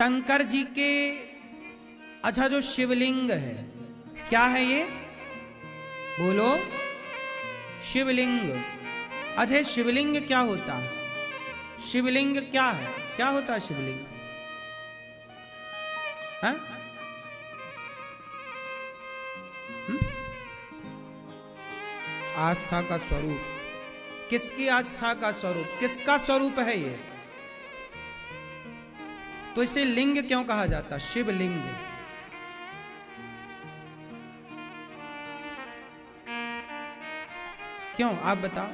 शंकर जी के अच्छा जो शिवलिंग है, क्या है ये? बोलो। शिवलिंग। अच्छा शिवलिंग क्या होता है? शिवलिंग क्या है? क्या होता है शिवलिंग? है? आस्था का स्वरूप। किसकी आस्था का स्वरूप? किसका स्वरूप है ये? तो इसे लिंग क्यों कहा जाता? शिवलिंग। क्यों आप बताओ,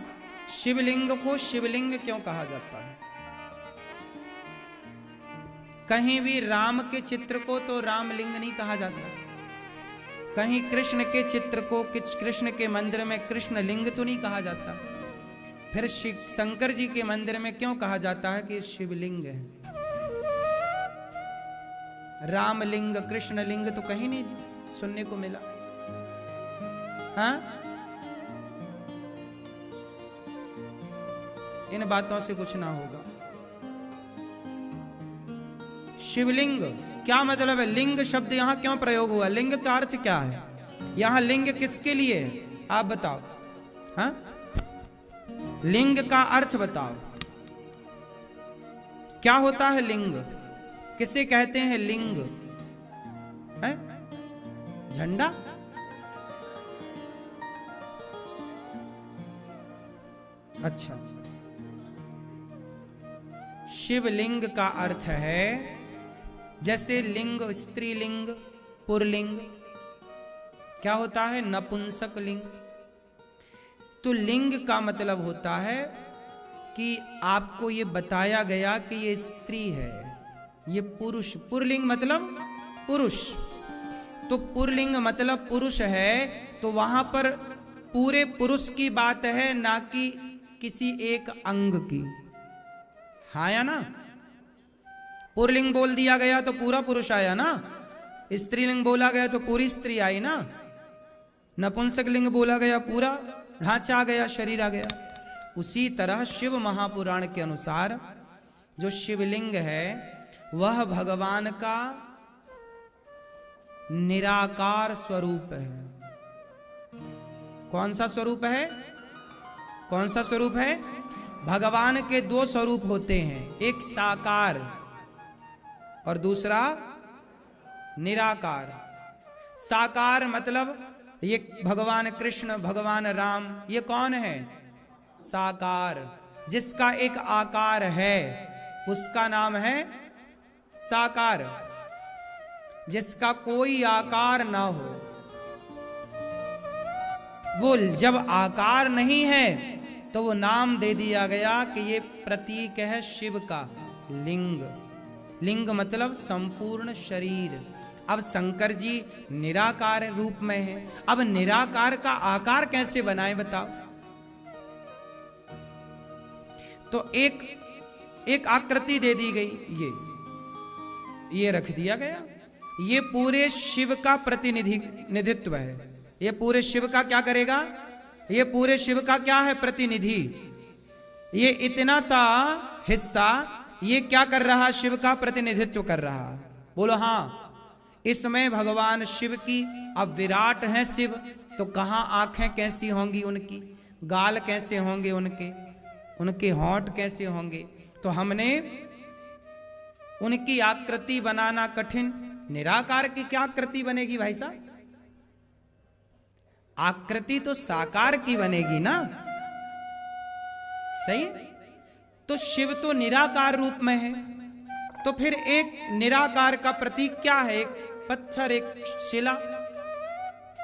शिवलिंग को शिवलिंग क्यों कहा जाता है? कहीं भी राम के चित्र को तो रामलिंग नहीं कहा जाता, कहीं कृष्ण के चित्र को, कृष्ण के मंदिर में कृष्ण लिंग तो नहीं कहा जाता, फिर शंकर जी के मंदिर में क्यों कहा जाता है कि शिवलिंग है? रामलिंग कृष्णलिंग तो कहीं नहीं सुनने को मिला। हाँ, इन बातों से कुछ ना होगा। शिवलिंग क्या मतलब है? लिंग शब्द यहां क्यों प्रयोग हुआ? लिंग का अर्थ क्या है? यहां लिंग किसके लिए है आप बताओ? हाँ, लिंग का अर्थ बताओ, क्या होता है लिंग? किसे कहते हैं लिंग? है झंडा? अच्छा, शिवलिंग का अर्थ है जैसे लिंग स्त्रीलिंग, पुरलिंग, क्या होता है? नपुंसक लिंग। तो लिंग का मतलब होता है कि आपको ये बताया गया कि ये स्त्री है, ये पुरुष। पुरलिंग मतलब पुरुष, तो पुरलिंग मतलब पुरुष है, तो वहां पर पूरे पुरुष की बात है, ना कि किसी एक अंग की। हाँ या ना? पुरलिंग बोल दिया गया तो पूरा पुरुष आया ना, स्त्रीलिंग बोला गया तो पूरी स्त्री आई ना, नपुंसक लिंग बोला गया पूरा ढांचा आ गया, शरीर आ गया। उसी तरह शिव महापुराण के अनुसार जो शिवलिंग है वह भगवान का निराकार स्वरूप है। कौन सा स्वरूप है? कौन सा स्वरूप है? भगवान के दो स्वरूप होते हैं, एक साकार और दूसरा निराकार। साकार मतलब ये भगवान कृष्ण, भगवान राम, ये कौन है? साकार। जिसका एक आकार है उसका नाम है साकार। जिसका कोई आकार ना हो, वो जब आकार नहीं है तो वो नाम दे दिया गया कि ये प्रतीक है शिव का, लिंग। लिंग मतलब संपूर्ण शरीर। अब शंकर जी निराकार रूप में है, अब निराकार का आकार कैसे बनाए बताओ? तो एक आकृति दे दी गई, ये रख दिया गया। ये पूरे शिव का प्रतिनिधित्व है। ये पूरे शिव का क्या करेगा? ये पूरे शिव का क्या है? प्रतिनिधि। ये इतना सा हिस्सा ये क्या कर रहा? शिव का प्रतिनिधित्व कर रहा। बोलो हाँ। इसमें भगवान शिव की, अब विराट हैं शिव, तो कहां आंखें कैसी होंगी उनकी, गाल कैसे होंगे उनके होंठ कैसे होंगे? तो हमने उनकी आकृति बनाना कठिन। निराकार की क्या आकृति बनेगी भाई साहब? आकृति तो साकार की बनेगी ना, सही है? तो शिव तो निराकार रूप में है, तो फिर एक निराकार का प्रतीक क्या है? एक पत्थर, एक शिला।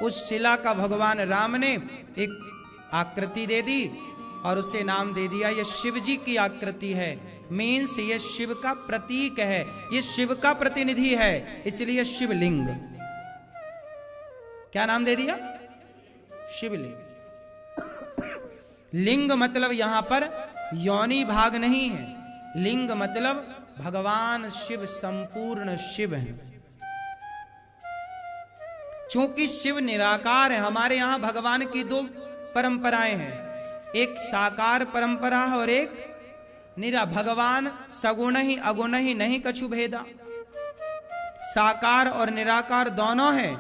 उस शिला का भगवान राम ने एक आकृति दे दी और उसे नाम दे दिया ये शिव जी की आकृति है। मीन्स ये शिव का प्रतीक है, ये शिव का प्रतिनिधि है, इसलिए शिवलिंग। क्या नाम दे दिया? शिवलिंग। लिंग मतलब यहां पर योनि भाग नहीं है, लिंग मतलब भगवान शिव संपूर्ण शिव है। चूंकि शिव निराकार है, हमारे यहां भगवान की दो परंपराएं हैं, एक साकार परंपरा और एक निरा। भगवान सगुण ही अगुण ही नहीं कछु भेदा। साकार और निराकार दोनों है।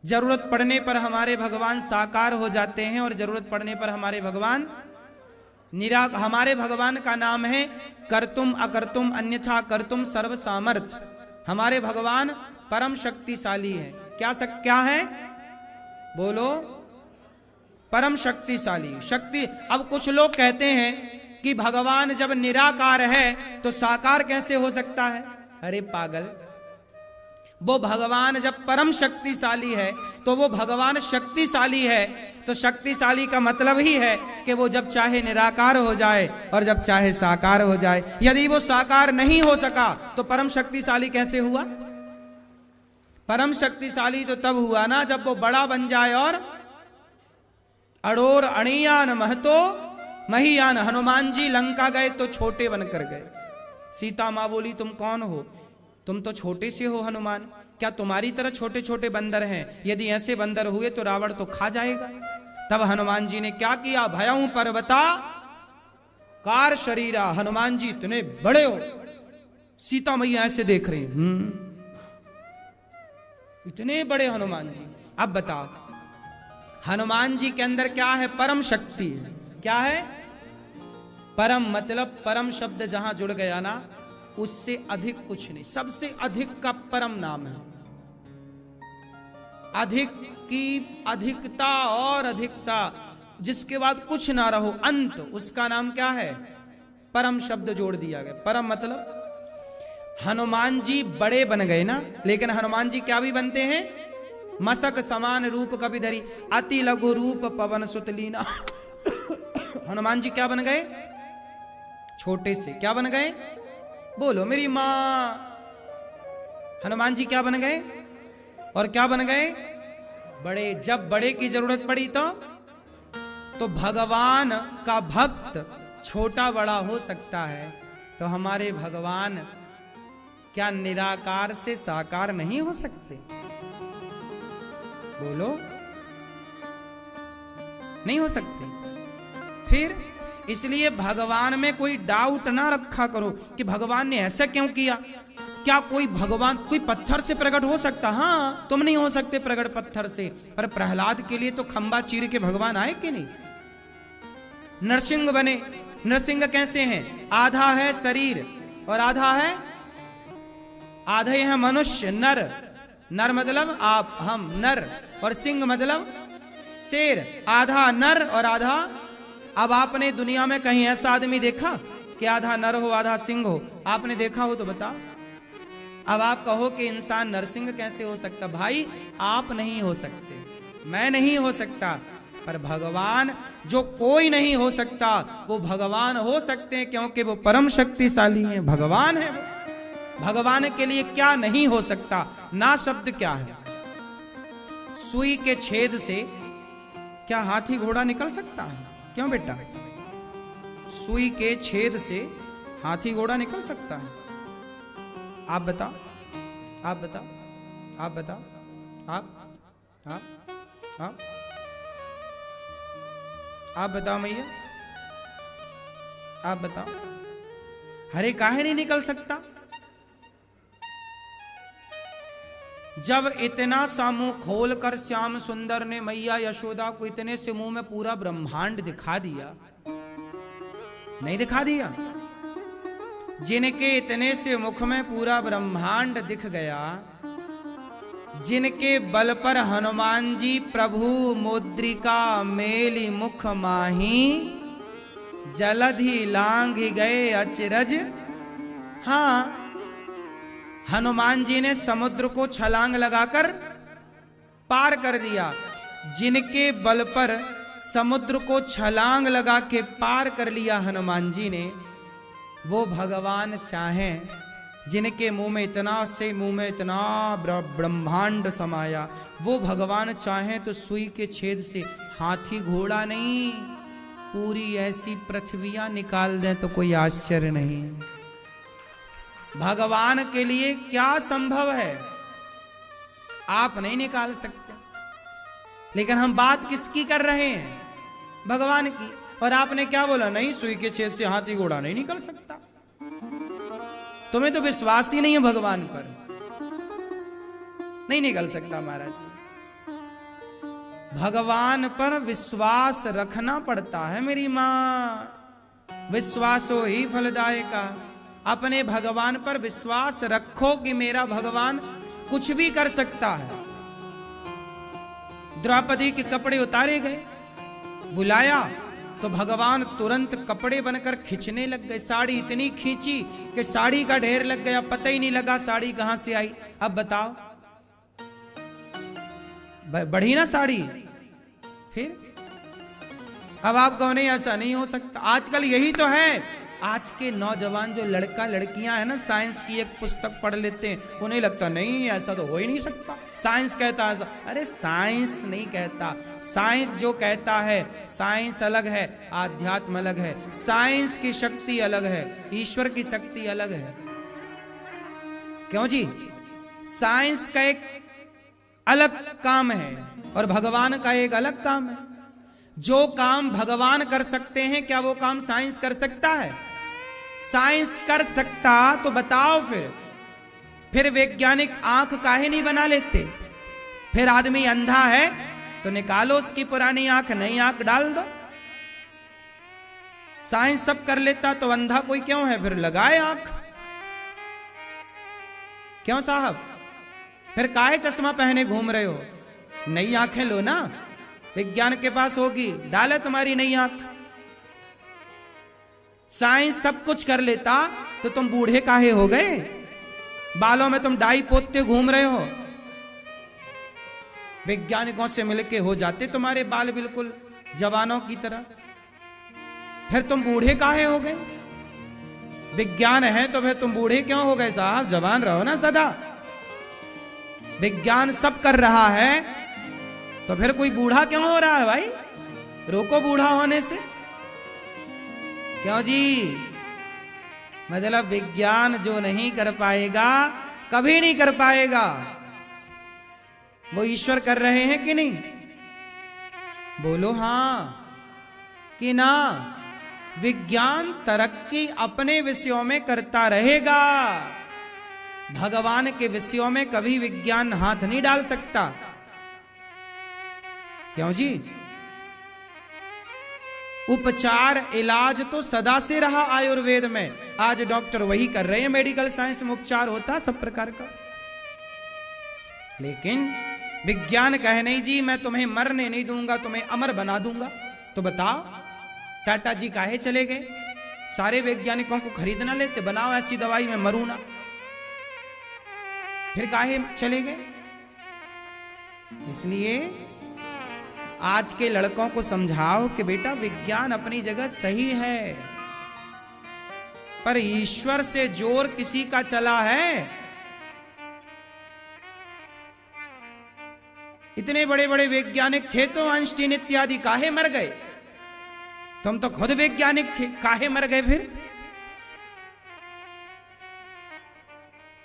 जरूरत पड़ने पर हमारे भगवान साकार हो जाते हैं और जरूरत पड़ने पर हमारे भगवान हमारे भगवान का नाम है कर्तुम अकर्तुम अन्यथा कर्तुम सर्व सामर्थ। हमारे भगवान परम शक्तिशाली है। क्या है? बोलो, परम शक्तिशाली शक्ति। अब कुछ लोग कहते हैं कि भगवान जब निराकार है तो साकार कैसे हो सकता है? अरे पागल, वो भगवान जब परम शक्तिशाली है तो वो भगवान शक्तिशाली है, तो शक्तिशाली का मतलब ही है कि वो जब चाहे निराकार हो जाए और जब चाहे साकार हो जाए। यदि वो साकार नहीं हो सका तो परम शक्तिशाली कैसे हुआ? परम शक्तिशाली तो तब हुआ ना जब वो बड़ा बन जाए और अड़ोर अणियान महतो महियान। हनुमान जी लंका गए तो छोटे बनकर गए। सीता मां बोली तुम कौन हो? तुम तो छोटे से हो हनुमान, क्या तुम्हारी तरह छोटे छोटे बंदर हैं? यदि ऐसे बंदर हुए तो रावण तो खा जाएगा। तब हनुमान जी ने क्या किया? भयऊ पर्वता कार शरीरा। हनुमान जी इतने बड़े हो, सीता मैया ऐसे देख रही, इतने बड़े हनुमान जी। अब बताओ, हनुमान जी के अंदर क्या है? परम शक्ति है। क्या है? परम मतलब परम शब्द जहां जुड़ गया ना, उससे अधिक कुछ नहीं। सबसे अधिक का परम नाम है। अधिक की अधिकता और अधिकता, जिसके बाद कुछ ना रहो, अंत, उसका नाम क्या है? परम शब्द जोड़ दिया गया। परम मतलब हनुमान जी बड़े बन गए ना, लेकिन हनुमान जी क्या भी बनते हैं? मसक समान रूप कपिधरी अति लघु रूप पवन सुतलीना। हनुमान जी क्या बन गए? छोटे से क्या बन गए? बोलो मेरी मां। हनुमान जी क्या बन गए? और क्या बन गए? बड़े। जब बड़े की जरूरत पड़ी तो भगवान का भक्त छोटा बड़ा हो सकता है, तो हमारे भगवान क्या निराकार से साकार नहीं हो सकते? बोलो, नहीं हो सकते। फिर इसलिए भगवान में कोई डाउट ना रखा करो कि भगवान ने ऐसा क्यों किया। क्या कोई भगवान कोई पत्थर से प्रकट हो सकता? हाँ, तुम नहीं हो सकते प्रकट पत्थर से, पर प्रहलाद के लिए तो खंबा चीर के भगवान आए कि नहीं? नरसिंह बने। नरसिंह कैसे हैं? आधा है शरीर और आधा है, आधे हैं मनुष्य नर। नर मतलब आप, हम नर, और सिंह मतलब शेर। आधा नर और आधा। अब आपने दुनिया में कहीं ऐसा आदमी देखा कि आधा नर हो आधा सिंह हो? आपने देखा हो तो बताओ। अब आप कहो कि इंसान नरसिंह कैसे हो सकता? भाई आप नहीं हो सकते, मैं नहीं हो सकता, पर भगवान जो कोई नहीं हो सकता वो भगवान हो सकते हैं, क्योंकि वो परम शक्तिशाली हैं, भगवान है वो। भगवान के लिए क्या नहीं हो सकता? ना शब्द क्या है? सुई के छेद से क्या हाथी घोड़ा निकल सकता है? क्यों बेटा? सुई के छेद से हाथी घोड़ा निकल सकता है? आप बताओ, आप बताओ, आप बताओ, आप आप बताओ मैया, आप बताओ। हरे काहे नहीं निकल सकता? जब इतना सा मुंह खोलकर श्याम सुंदर ने मैया यशोदा को इतने से मुंह में पूरा ब्रह्मांड दिखा दिया, नहीं दिखा दिया? जिनके इतने से मुख में पूरा ब्रह्मांड दिख गया, जिनके बल पर हनुमान जी प्रभु मुद्रिका मेली मुख माही जलधि लांघ गए अचरज। हाँ, हनुमान जी ने समुद्र को छलांग लगाकर पार कर दिया। जिनके बल पर समुद्र को छलांग लगा के पार कर लिया हनुमान जी ने, वो भगवान चाहें, जिनके मुंह में इतना ब्रह्मांड समाया, वो भगवान चाहें तो सुई के छेद से हाथी घोड़ा नहीं, पूरी ऐसी पृथ्वियां निकाल दें तो कोई आश्चर्य नहीं। भगवान के लिए क्या संभव है? आप नहीं निकाल सकते। लेकिन हम बात किसकी कर रहे हैं? भगवान की। और आपने क्या बोला? नहीं, सुई के छेद से हाथी घोड़ा नहीं निकल सकता। तुम्हें तो विश्वास ही नहीं है भगवान पर। नहीं निकल सकता महाराज जी। भगवान पर विश्वास रखना पड़ता है मेरी मां। विश्वासो ही फलदायका। अपने भगवान पर विश्वास रखो कि मेरा भगवान कुछ भी कर सकता है। द्रौपदी के कपड़े उतारे गए, बुलाया तो भगवान तुरंत कपड़े बनकर खींचने लग गए। साड़ी इतनी खींची कि साड़ी का ढेर लग गया, पता ही नहीं लगा साड़ी कहां से आई। अब बताओ, बढ़ी ना साड़ी। फिर अब आप कहो नहीं ऐसा नहीं हो सकता। आजकल यही तो है। आज के नौजवान जो लड़का लड़कियां हैं ना, साइंस की एक पुस्तक पढ़ लेते हैं, उन्हें लगता नहीं ऐसा तो हो ही नहीं सकता, साइंस कहता है ऐसा। अरे साइंस नहीं कहता, साइंस जो कहता है, साइंस अलग है, आध्यात्म अलग है। साइंस की शक्ति अलग है, ईश्वर की शक्ति अलग है। क्यों जी? साइंस का एक अलग काम है और भगवान का एक अलग काम है। जो काम भगवान कर सकते हैं, क्या वो काम साइंस कर सकता है? साइंस कर सकता तो बताओ फिर वैज्ञानिक आंख काहे नहीं बना लेते? फिर आदमी अंधा है तो निकालो उसकी पुरानी आंख, नई आंख डाल दो। साइंस सब कर लेता तो अंधा कोई क्यों है? फिर लगाए आंख। क्यों साहब? फिर काहे चश्मा पहने घूम रहे हो? नई आंखें लो ना, विज्ञान के पास होगी, डाले तुम्हारी नई आंख। साइंस सब कुछ कर लेता तो तुम बूढ़े काहे हो गए? बालों में तुम डाई पोतते घूम रहे हो। वैज्ञानिकों से मिलके हो जाते तुम्हारे बाल बिल्कुल जवानों की तरह। फिर तुम बूढ़े काहे हो गए? विज्ञान है तो फिर तुम बूढ़े क्यों हो गए साहब? जवान रहो ना सदा। विज्ञान सब कर रहा है तो फिर कोई बूढ़ा क्यों हो रहा है भाई? रोको बूढ़ा होने से। क्यों जी? मतलब विज्ञान जो नहीं कर पाएगा, कभी नहीं कर पाएगा, वो ईश्वर कर रहे हैं कि नहीं? बोलो हां कि ना? विज्ञान तरक्की अपने विषयों में करता रहेगा, भगवान के विषयों में कभी विज्ञान हाथ नहीं डाल सकता। क्यों जी? उपचार इलाज तो सदा से रहा आयुर्वेद में, आज डॉक्टर वही कर रहे हैं। मेडिकल साइंस में उपचार होता सब प्रकार का, लेकिन विज्ञान कहे नहीं जी मैं तुम्हें मरने नहीं दूंगा, तुम्हें अमर बना दूंगा। तो बताओ टाटा जी काहे चले गए? सारे वैज्ञानिकों को खरीदना लेते, बनाओ ऐसी दवाई में मरू ना। फिर काहे चले गए? इसलिए आज के लड़कों को समझाओ कि बेटा विज्ञान अपनी जगह सही है, पर ईश्वर से जोर किसी का चला है? इतने बड़े बड़े वैज्ञानिक थे तो आइंस्टीन इत्यादि काहे मर गए? तुम तो खुद वैज्ञानिक थे, काहे मर गए?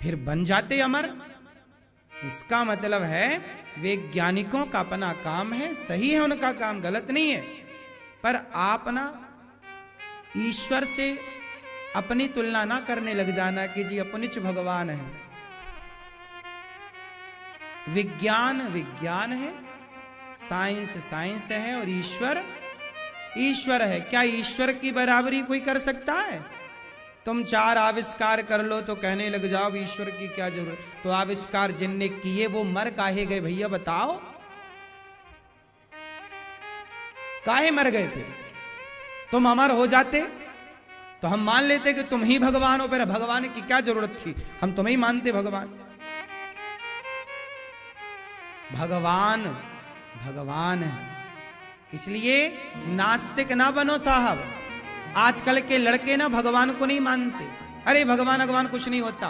फिर बन जाते अमर। इसका मतलब है वैज्ञानिकों का अपना काम है, सही है उनका काम, गलत नहीं है, पर आप ना ईश्वर से अपनी तुलना ना करने लग जाना कि जी अपनिच भगवान है। विज्ञान विज्ञान है, साइंस साइंस है, और ईश्वर ईश्वर है। क्या ईश्वर की बराबरी कोई कर सकता है? तुम 4 आविष्कार कर लो तो कहने लग जाओ ईश्वर की क्या जरूरत? तो आविष्कार जिनने किए वो मर काहे गए भैया बताओ? काहे मर गए? फिर तुम अमर हो जाते तो हम मान लेते कि तुम ही भगवान हो, फिर भगवान की क्या जरूरत थी? हम तुम्हें ही मानते भगवान। भगवान भगवान है, इसलिए नास्तिक ना बनो साहब। आजकल के लड़के ना भगवान को नहीं मानते। अरे भगवान भगवान कुछ नहीं होता।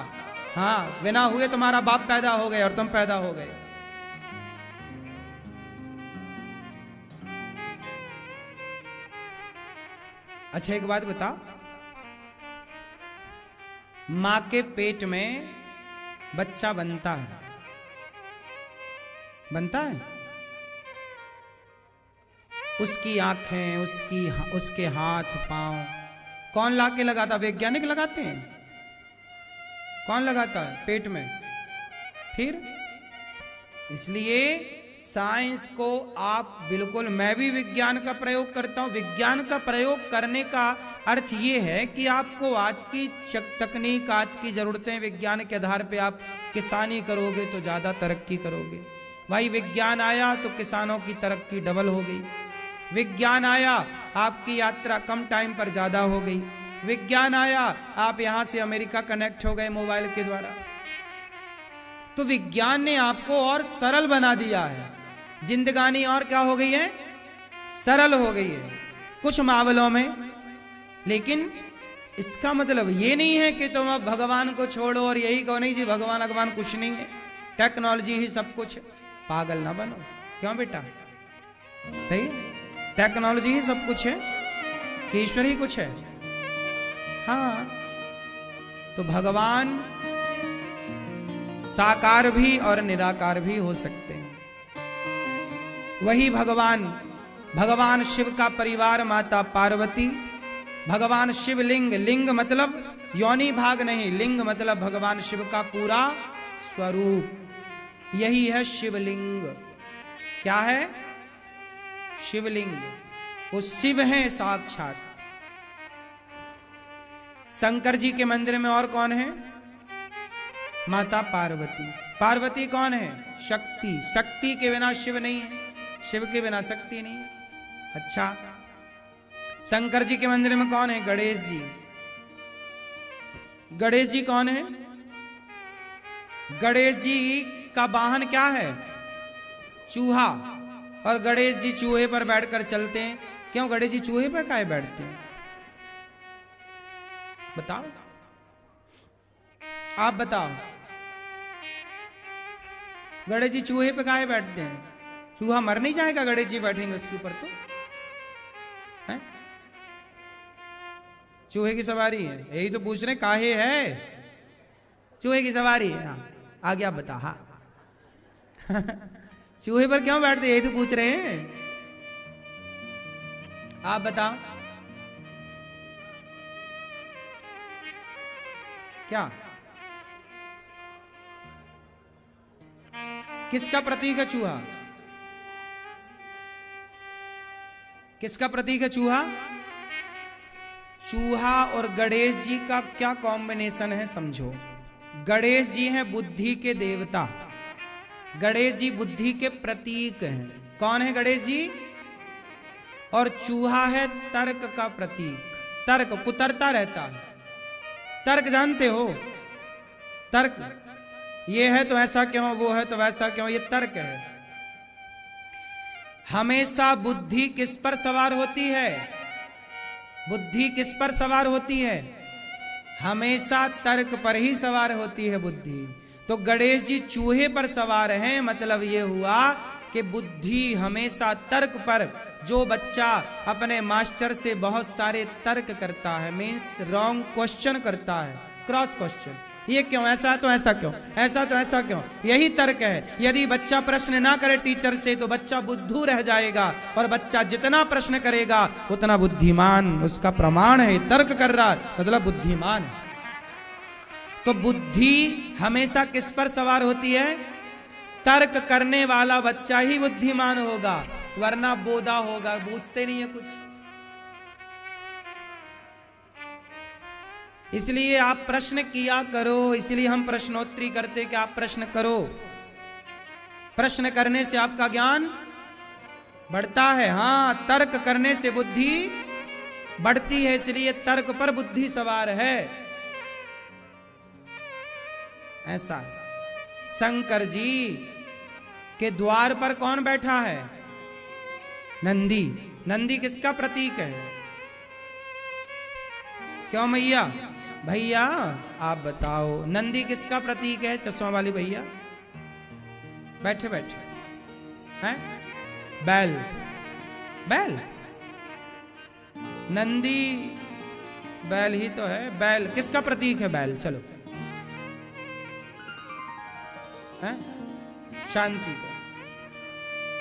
हाँ, बिना हुए तुम्हारा बाप पैदा हो गए और तुम पैदा हो गए। अच्छा एक बात बताओ, मां के पेट में बच्चा बनता है, बनता है? उसकी आंखें, उसके हाथ पांव कौन लाके लगाता? वैज्ञानिक लगाते हैं। कौन लगाता है पेट में? फिर इसलिए साइंस को आप बिल्कुल, मैं भी विज्ञान का प्रयोग करता हूं। विज्ञान का प्रयोग करने का अर्थ ये है कि आपको आज की तकनीक, आज की जरूरतें, विज्ञान के आधार पे आप किसानी करोगे तो ज्यादा तरक्की करोगे। भाई विज्ञान आया तो किसानों की तरक्की डबल हो गई। विज्ञान आया, आपकी यात्रा कम टाइम पर ज्यादा हो गई। विज्ञान आया, आप यहां से अमेरिका कनेक्ट हो गए मोबाइल के द्वारा। तो विज्ञान ने आपको और सरल बना दिया है, जिंदगानी और क्या हो गई है, सरल हो गई है कुछ मामलों में। लेकिन इसका मतलब ये नहीं है कि तुम अब भगवान को छोड़ो और यही कहो नहीं जी भगवान भगवान कुछ नहीं है, टेक्नोलॉजी ही सब कुछ है। पागल ना बनो। क्यों बेटा, सही है, टेक्नोलॉजी ही सब कुछ है कि ईश्वर ही कुछ है। हाँ, तो भगवान साकार भी और निराकार भी हो सकते हैं। वही भगवान शिव का परिवार माता पार्वती, भगवान शिवलिंग, लिंग मतलब योनि भाग नहीं, लिंग मतलब भगवान शिव का पूरा स्वरूप, यही है शिवलिंग। क्या है, शिवलिंग, वो शिव है साक्षात। शंकर जी के मंदिर में और कौन है, माता पार्वती। पार्वती कौन है, शक्ति। शक्ति के बिना शिव नहीं है, शिव के बिना शक्ति नहीं है। अच्छा, शंकर जी के मंदिर में कौन है, गणेश जी। गणेश जी कौन है, गणेश जी का वाहन क्या है, चूहा। और गणेश जी चूहे पर बैठकर चलते हैं। क्यों गणेश जी चूहे पर काहे बैठते हैं, बताओ, आप बताओ। गणेश जी चूहे पे काहे बैठते हैं, चूहा मर नहीं जाएगा गणेश जी बैठेंगे उसके ऊपर तो है? चूहे की सवारी है, यही तो पूछ रहे काहे है, चूहे की सवारी है। हाँ, आगे आप बता। हाँ चूहे पर क्यों बैठते, यही तो पूछ रहे हैं, आप बताओ। क्या, किसका प्रतीक है चूहा, किसका प्रतीक है चूहा। चूहा और गणेश जी का क्या कॉम्बिनेशन है समझो। गणेश जी हैं बुद्धि के देवता, गणेश जी बुद्धि के प्रतीक हैं। कौन है गणेश जी, और चूहा है तर्क का प्रतीक। तर्क कुतरता रहता है, तर्क जानते हो, तर्क, ये है तो ऐसा क्यों, वो है तो वैसा क्यों, ये तर्क है। हमेशा बुद्धि किस पर सवार होती है, बुद्धि किस पर सवार होती है, हमेशा तर्क पर ही सवार होती है बुद्धि। तो गणेश जी चूहे पर सवार हैं, मतलब ये हुआ कि बुद्धि हमेशा तर्क पर। जो बच्चा अपने मास्टर से बहुत सारे तर्क करता है, मीन्स रॉन्ग क्वेश्चन करता है, क्रॉस क्वेश्चन, ये क्यों, ऐसा तो ऐसा क्यों, ऐसा तो ऐसा क्यों, यही तर्क है। यदि बच्चा प्रश्न ना करे टीचर से तो बच्चा बुद्धू रह जाएगा, और बच्चा जितना प्रश्न करेगा उतना बुद्धिमान, उसका प्रमाण है, तर्क कर रहा है मतलब बुद्धिमान है। तो बुद्धि हमेशा किस पर सवार होती है, तर्क करने वाला बच्चा ही बुद्धिमान होगा, वरना बोधा होगा, बूझते नहीं है कुछ। इसलिए आप प्रश्न किया करो, इसलिए हम प्रश्नोत्तरी करते कि आप प्रश्न करो। प्रश्न करने से आपका ज्ञान बढ़ता है। हाँ, तर्क करने से बुद्धि बढ़ती है, इसलिए तर्क पर बुद्धि सवार है, ऐसा है। शंकर जी के द्वार पर कौन बैठा है, नंदी। नंदी किसका प्रतीक है, क्यों मैया, भैया आप बताओ, नंदी किसका प्रतीक है, चश्मा वाली भैया, बैठे बैठे हैं, बैल, बैल, नंदी बैल ही तो है। बैल किसका प्रतीक है, बैल, चलो है, शांति का,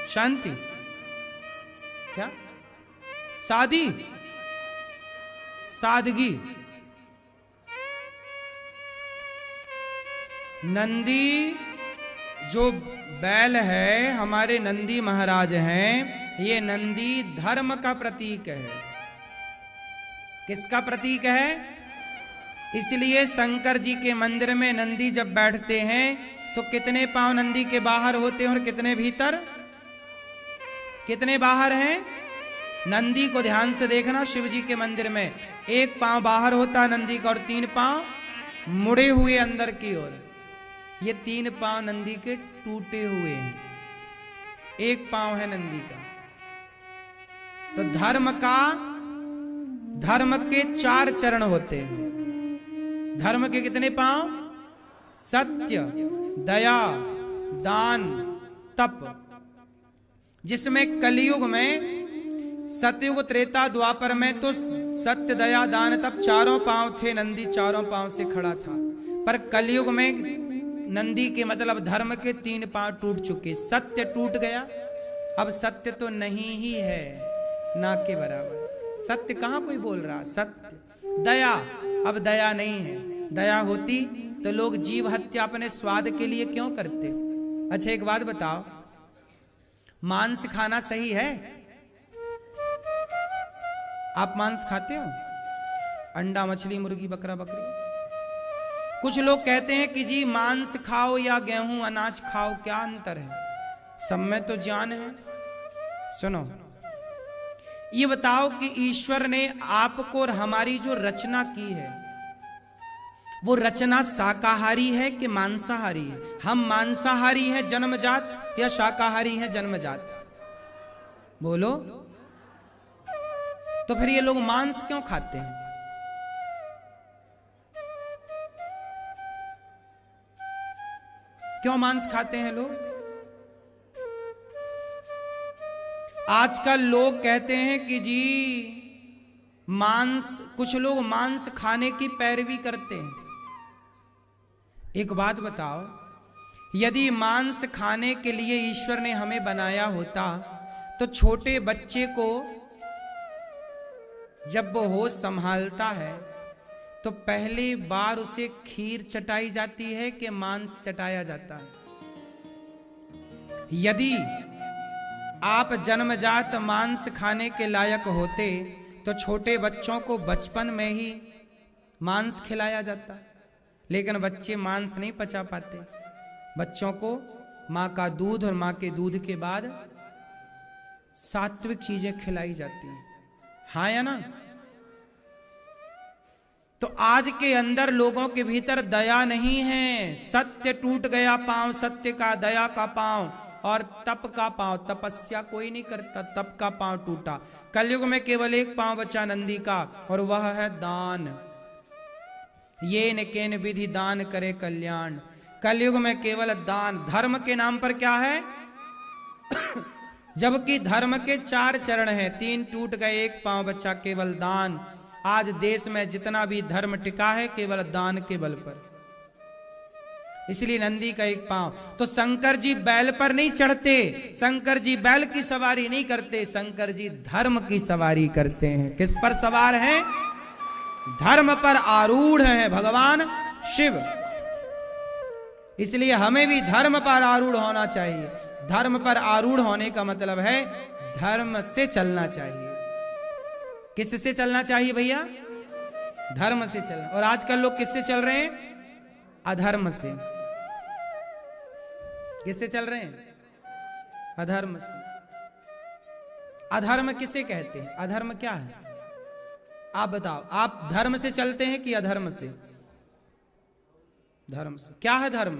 शांति, क्या, सादी, सादगी। नंदी जो बैल है हमारे नंदी महाराज हैं, ये नंदी धर्म का प्रतीक है। किसका प्रतीक है? इसलिए शंकर जी के मंदिर में नंदी जब बैठते हैं तो कितने पांव नंदी के बाहर होते हैं और कितने भीतर? कितने बाहर हैं? नंदी को ध्यान से देखना, शिव जी के मंदिर में एक पांव बाहर होता है नंदी का और 3 पांव मुड़े हुए अंदर की ओर। ये 3 पांव नंदी के टूटे हुए हैं, एक पांव है नंदी का। तो धर्म के 4 चरण होते हैं। धर्म के कितने पांव? सत्य, दया, दान, तप। जिसमें कलयुग में, सतयुग, त्रेता, द्वापर में तो सत्य, दया, दान, तप चारों पांव थे, नंदी चारों पांव से खड़ा था। पर कलयुग में नंदी के मतलब धर्म के 3 पांव टूट चुके। सत्य टूट गया, अब सत्य तो नहीं ही है, ना के बराबर। सत्य कहां कोई बोल रहा? सत्य। दया, अब दया नहीं है। दया होती तो लोग जीव हत्या अपने स्वाद के लिए क्यों करते? अच्छा एक बात बताओ, मांस खाना सही है? आप मांस खाते हो? अंडा, मछली, मुर्गी, बकरा, बकरी? कुछ लोग कहते हैं कि जी मांस खाओ या गेहूं अनाज खाओ, क्या अंतर है? सब में तो जान है। सुनो, ये बताओ कि ईश्वर ने आपको और हमारी जो रचना की है, वो रचना शाकाहारी है कि मांसाहारी है? हम मांसाहारी हैं जन्मजात या शाकाहारी हैं जन्मजात? बोलो। तो फिर ये लोग मांस क्यों खाते हैं? क्यों मांस खाते हैं लोग? आजकल लोग कहते हैं कि जी मांस, कुछ लोग मांस खाने की पैरवी करते हैं। एक बात बताओ, यदि मांस खाने के लिए ईश्वर ने हमें बनाया होता तो छोटे बच्चे को जब वो होश संभालता है तो पहली बार उसे खीर चटाई जाती है कि मांस चटाया जाता है? यदि आप जन्मजात मांस खाने के लायक होते तो छोटे बच्चों को बचपन में ही मांस खिलाया जाता। लेकिन बच्चे मांस नहीं पचा पाते। बच्चों को मां का दूध और मां के दूध के बाद सात्विक चीजें खिलाई जाती हैं, हाँ या ना? तो आज के अंदर लोगों के भीतर दया नहीं है। सत्य टूट गया पांव, सत्य का, दया का पांव, और तप का पांव। तपस्या कोई नहीं करता, तप का पांव टूटा। कलयुग में केवल एक पांव बचा नंदी का, और वह है दान। ये न केन विधि दान करे कल्याण। कलयुग में केवल दान। धर्म के नाम पर क्या है? जबकि धर्म के 4 चरण हैं, 3 टूट गए, एक पांव बचा, केवल दान। आज देश में जितना भी धर्म टिका है केवल दान के बल पर, इसलिए नंदी का एक पांव। तो शंकर जी बैल पर नहीं चढ़ते, शंकर जी बैल की सवारी नहीं करते, शंकर जी धर्म की सवारी करते हैं। किस पर सवार हैं? धर्म पर आरूढ़ हैं भगवान शिव। इसलिए हमें भी धर्म पर आरूढ़ होना चाहिए। धर्म पर आरूढ़ होने का मतलब है धर्म से चलना चाहिए। किससे चलना चाहिए भैया? धर्म से चलना। और आजकल लोग किससे चल रहे हैं? अधर्म से। किससे चल रहे हैं? अधर्म से। अधर्म किसे कहते हैं? अधर्म क्या है? आप बताओ, आप धर्म से चलते हैं कि अधर्म से? धर्म से। क्या है धर्म?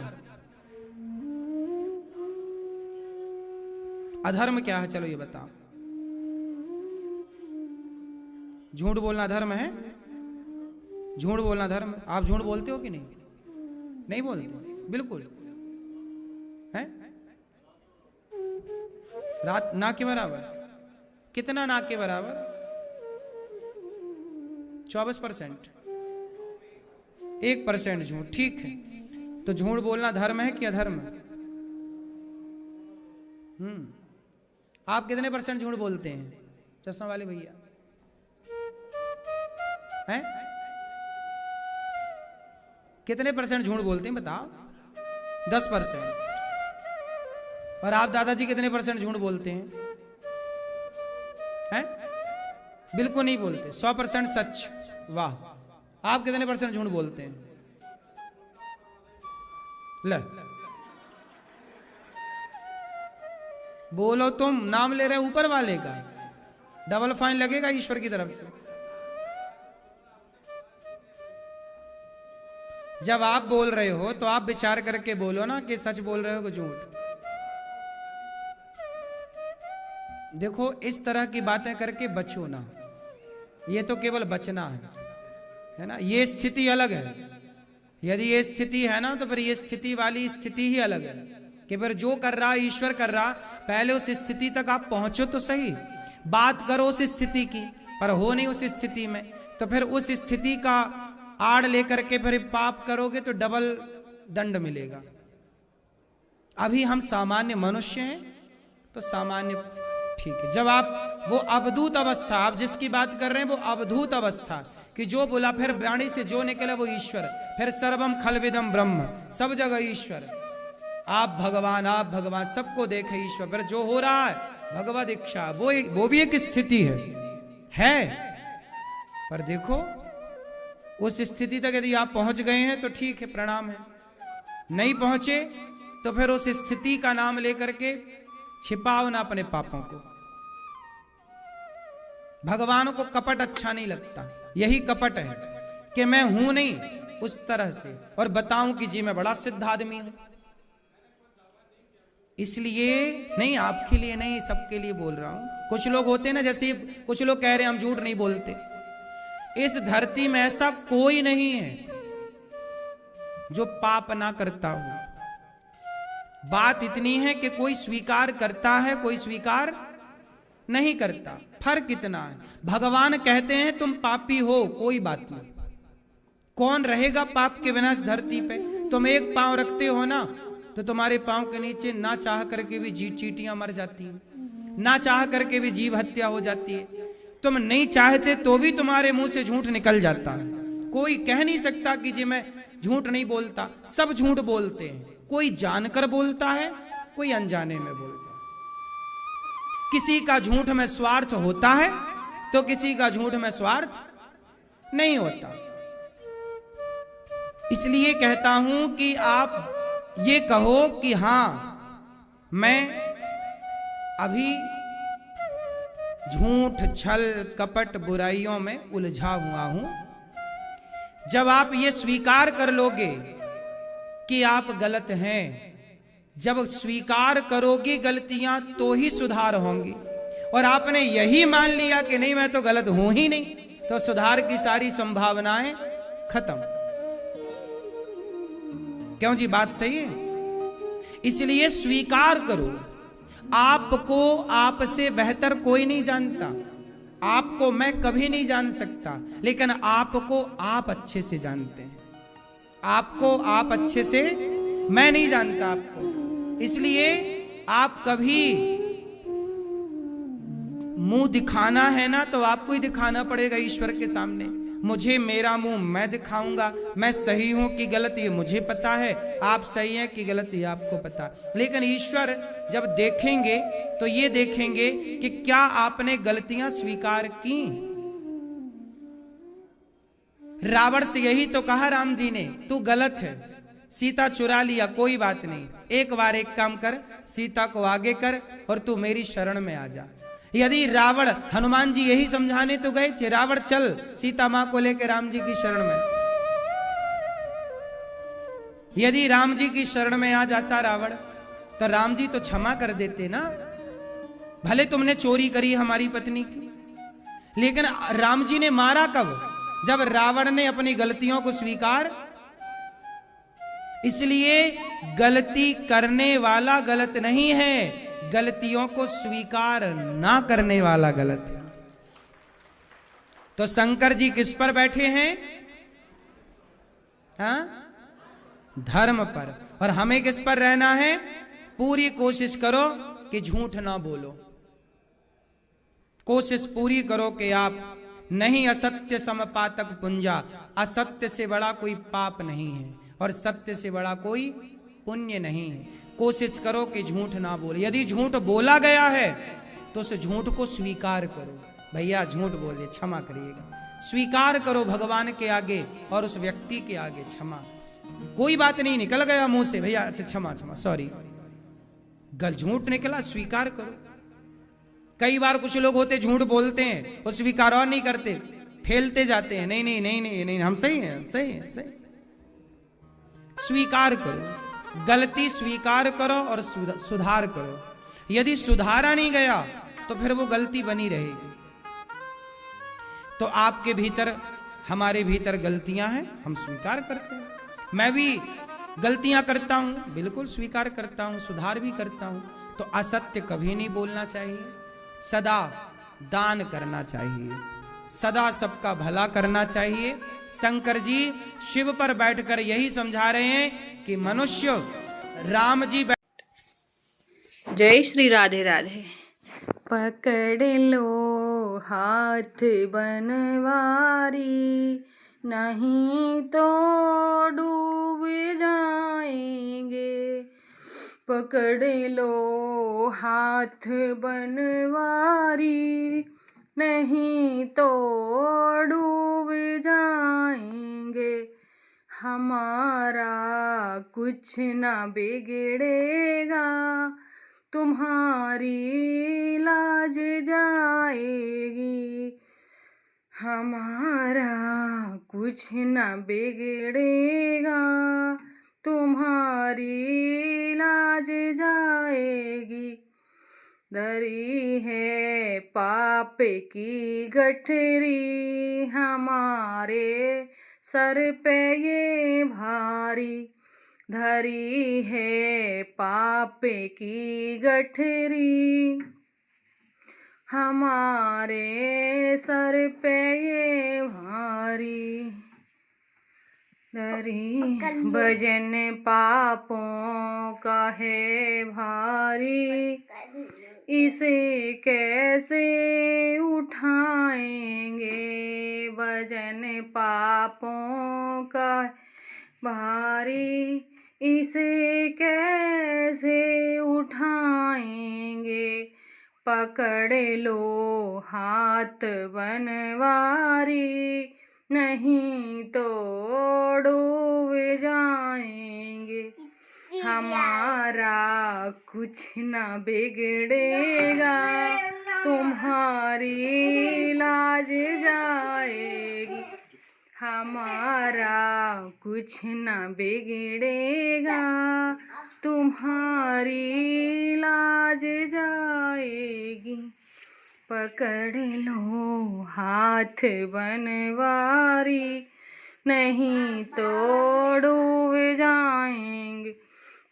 अधर्म क्या है? चलो ये बताओ। झूठ बोलना धर्म है? झूठ बोलना धर्म? आप झूठ बोलते हो कि नहीं? नहीं बोलते? बिल्कुल है। रात ना के बराबर। कितना ना के बराबर? 24%। 1% झूठ। ठीक है, तो झूठ बोलना धर्म है कि अधर्म है? आप कितने % झूठ बोलते हैं चश्मा वाले भैया? हैं? कितने % झूठ बोलते हैं बताओ? 10%। और आप दादाजी कितने % झूठ बोलते हैं? बिल्कुल नहीं बोलते, 100% सच। वाह, आप कितने % झूठ बोलते हैं? ले बोलो, तुम नाम ले रहे ऊपर वाले का, डबल फाइन लगेगा ईश्वर की तरफ से। जब आप बोल रहे हो तो आप विचार करके बोलो ना कि सच बोल रहे हो कि झूठ। देखो, इस तरह की बातें करके बचो ना, ये तो केवल बचना है ना। ये स्थिति अलग है, यदि ये स्थिति है ना तो फिर ये स्थिति वाली स्थिति ही अलग है कि फिर जो कर रहा ईश्वर कर रहा। पहले उस स्थिति तक आप पहुंचो तो सही, बात करो उस स्थिति की, पर हो नहीं उस स्थिति में, तो फिर उस स्थिति का आड़ लेकर के फिर पाप करोगे तो डबल दंड मिलेगा। अभी हम सामान्य मनुष्य हैं तो सामान्य ठीक है। जब आप वो अवधूत अवस्था, आप जिसकी बात कर रहे हैं वो अवधूत अवस्था कि जो बोला फिर वाणी से जो निकला वो ईश्वर, फिर सर्वम खलविदम ब्रह्म, सब जगह ईश्वर, आप भगवान सबको देखे ईश्वर। फिर जो हो रहा है भगवद इच्छा, वो भी एक स्थिति है। पर देखो, उस स्थिति तक यदि आप पहुंच गए हैं तो ठीक है, प्रणाम है। नहीं पहुंचे तो फिर उस स्थिति का नाम लेकर के छिपाओ ना अपने पापों को। भगवान को कपट अच्छा नहीं लगता, यही कपट है कि मैं हूं नहीं उस तरह से और बताऊं कि जी मैं बड़ा सिद्ध आदमी हूं। इसलिए नहीं, आपके लिए नहीं, सबके लिए बोल रहा हूं। कुछ लोग होते हैं ना, जैसे कुछ लोग कह रहे हैं हम झूठ नहीं बोलते। इस धरती में ऐसा कोई नहीं है जो पाप ना करता हो। बात इतनी है कि कोई स्वीकार करता है, कोई स्वीकार नहीं करता। फर्क इतना है। भगवान कहते हैं तुम पापी हो, कोई बात नहीं। कौन रहेगा पाप के बिना इस धरती पे? तुम एक पांव रखते हो ना तो तुम्हारे पांव के नीचे ना चाह करके भी चींटियां मर जाती हैं, ना चाह करके भी जीव हत्या हो जाती है। तुम नहीं चाहते तो भी तुम्हारे मुंह से झूठ निकल जाता है। कोई कह नहीं सकता कि जी मैं झूठ नहीं बोलता। सब झूठ बोलते हैं, कोई जानकर बोलता है, कोई अनजाने में बोलता है। किसी का झूठ में स्वार्थ होता है तो किसी का झूठ में स्वार्थ नहीं होता। इसलिए कहता हूं कि आप ये कहो कि हां, मैं अभी झूठ, छल, कपट, बुराइयों में उलझा हुआ हूं। जब आप ये स्वीकार कर लोगे कि आप गलत हैं, जब स्वीकार करोगे गलतियां तो ही सुधार होंगी। और आपने यही मान लिया कि नहीं मैं तो गलत हूं ही नहीं, तो सुधार की सारी संभावनाएं खत्म। क्यों जी, बात सही है। इसलिए स्वीकार करो। आपको आपसे बेहतर कोई नहीं जानता। आपको मैं कभी नहीं जान सकता, लेकिन आपको आप अच्छे से जानते हैं। आपको आप अच्छे से, मैं नहीं जानता आपको। इसलिए आप कभी मुंह दिखाना है ना तो आपको ही दिखाना पड़ेगा ईश्वर के सामने। मुझे मेरा मुंह मैं दिखाऊंगा, मैं सही हूं कि गलत ये मुझे पता है, आप सही हैं कि गलत ये आपको पता। लेकिन ईश्वर जब देखेंगे तो ये देखेंगे कि क्या आपने गलतियां स्वीकार की। रावण से यही तो कहा राम जी ने, तू गलत है, सीता चुरा लिया, कोई बात नहीं, एक बार एक काम कर, सीता को आगे कर और तू मेरी शरण में आ जा। यदि रावण, हनुमान जी यही समझाने तो गए थे, रावण चल सीता मां को लेकर राम जी की शरण में। यदि राम जी की शरण में आ जाता रावण तो राम जी तो क्षमा कर देते ना। भले तुमने चोरी करी हमारी पत्नी की, लेकिन राम जी ने मारा कब? जब रावण ने अपनी गलतियों को स्वीकार। इसलिए गलती करने वाला गलत नहीं है, गलतियों को स्वीकार ना करने वाला गलत है। तो शंकर जी किस पर बैठे हैं? हाँ, धर्म पर। और हमें किस पर रहना है? पूरी कोशिश करो कि झूठ ना बोलो। कोशिश पूरी करो कि आप नहीं असत्य समपातक पुंजा। असत्य से बड़ा कोई पाप नहीं है और सत्य से बड़ा कोई पुण्य नहीं है। कोशिश करो कि झूठ ना बोले। यदि झूठ बोला गया है तो उस झूठ को स्वीकार करो। भैया झूठ बोले, क्षमा करिएगा, स्वीकार करो भगवान के आगे और उस व्यक्ति के आगे। क्षमा, कोई बात नहीं, निकल गया मुंह से, भैया अच्छा क्षमा क्षमा सॉरी, गल झूठ निकला, स्वीकार करो। कई बार कुछ लोग होते झूठ बोलते हैं और स्वीकार और नहीं करते, फैलते जाते हैं, नहीं नहीं नहीं नहीं नहीं हम सही हैं, सही है, सही। स्वीकार करो, गलती स्वीकार करो और सुधार करो। यदि सुधारा नहीं गया तो फिर वो गलती बनी रहेगी। तो आपके भीतर, हमारे भीतर गलतियां हैं, हम स्वीकार करते हैं। मैं भी गलतियां करता हूं, बिल्कुल स्वीकार करता हूं, सुधार भी करता हूं। तो असत्य कभी नहीं बोलना चाहिए, सदा दान करना चाहिए, सदा सबका भला करना चाहिए। शंकर जी शिव पर बैठकर यही समझा रहे हैं कि मनुष्य, राम जी जय श्री राधे राधे। पकड़ लो हाथ बनवारी, नहीं तो डूब जाएंगे। पकड़ लो हाथ बनवारी, नहीं तो डूब जाएंगे। हमारा कुछ ना बिगड़ेगा, तुम्हारी लाज जाएगी। हमारा कुछ ना बिगड़ेगा, तुम्हारी लाज जाएगी। धरी है पाप की गठरी, हमारे सर पे ये भारी। धरी है पाप की गठरी, हमारे सर पे ये भारी। धरी भजन पापों का है भारी, इसे कैसे उठाएंगे। भजन पापों का भारी, इसे कैसे उठाएंगे। पकड़ लो हाथ बनवारी, नहीं तो डूब जाएंगे। हमारा कुछ ना बिगड़ेगा, तुम्हारी लाज जाएगी। हमारा कुछ ना बिगड़ेगा, तुम्हारी लाज जाएगी। पकड़ लो हाथ बनवारी, नहीं तो डूब जाएंगे।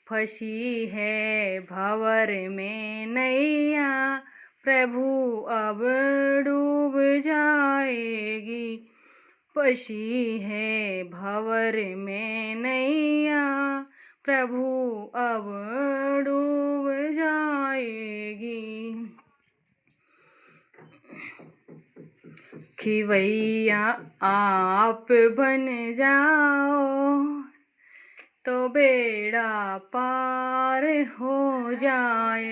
फंसी है भंवर में नैया, प्रभु अब डूब जाएगी। फंसी है भंवर में नैया, प्रभु अब डूब जाएगी। खिवैया आप बन जाओ, तो बेड़ा पार हो जाए।